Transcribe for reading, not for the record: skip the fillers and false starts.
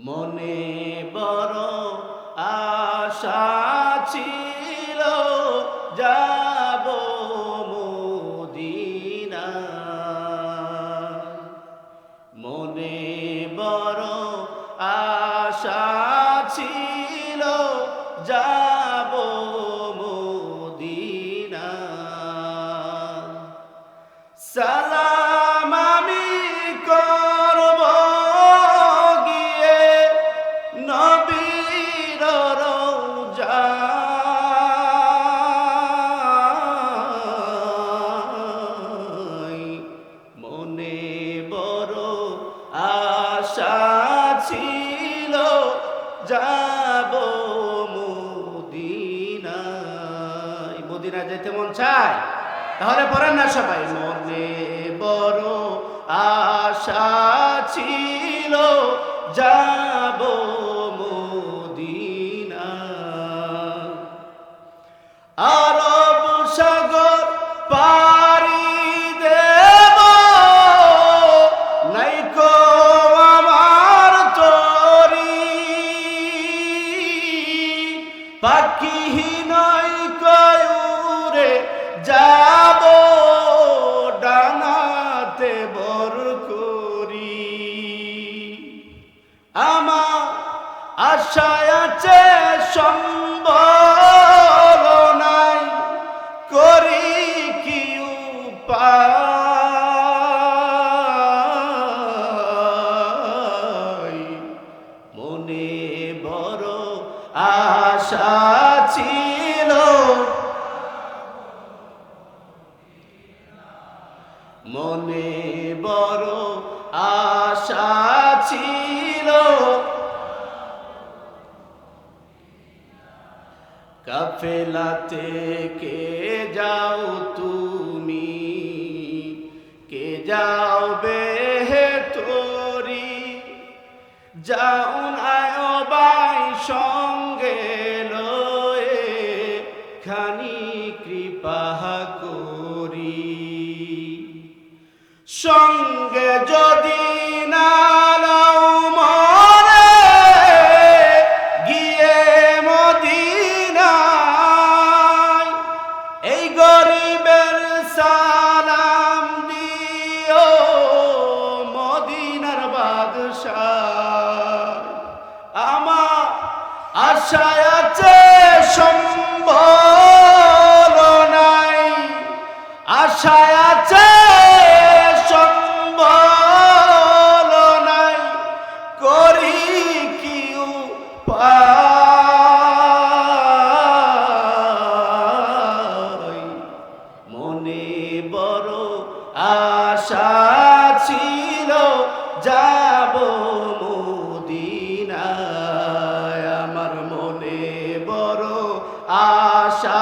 মনে বড় আশা ছিল যাব মদিনা। মনে বড় আশা ছিল যাব মদিনা। সালাম আমি করব গিয়ে নবীর রওজায়। মনে বড় আশা ছিল যাব মদিনায়। মদিনা যেতে মন চায়? তাহলে পড়েন না সবাই। মনে বড় আশা ছিল যাব মদিনা। আরব সাগর পাড়ি দেব, নাইকো আমার তরি। পাখি নয়কো উড়ে যাব ডানাতে বর করি। আমার আশায় আছে সম্বল নাই, করি কি উপায়। মনে বড় আশা ছিল, মনে বড় আশা ছিল। কাফেলাতে কে যাও তুমি, কে যাও বেহেতরি। যাও নাই বাই সঙ্গে লয়ে, খানি কৃপা করি। সঙ্গে যদি না নাও মরে, গিয়ে মদিনায় এই গরিবের সালাম দিও মদিনার বাদশাহ। আমার আশায় আছে সম্বল নাই, আশায় আছে সম্বল নাই, করি কি উপায়। মনে বড় আশা ছিল যাব মদিনায়। আমার মনে বড় আশা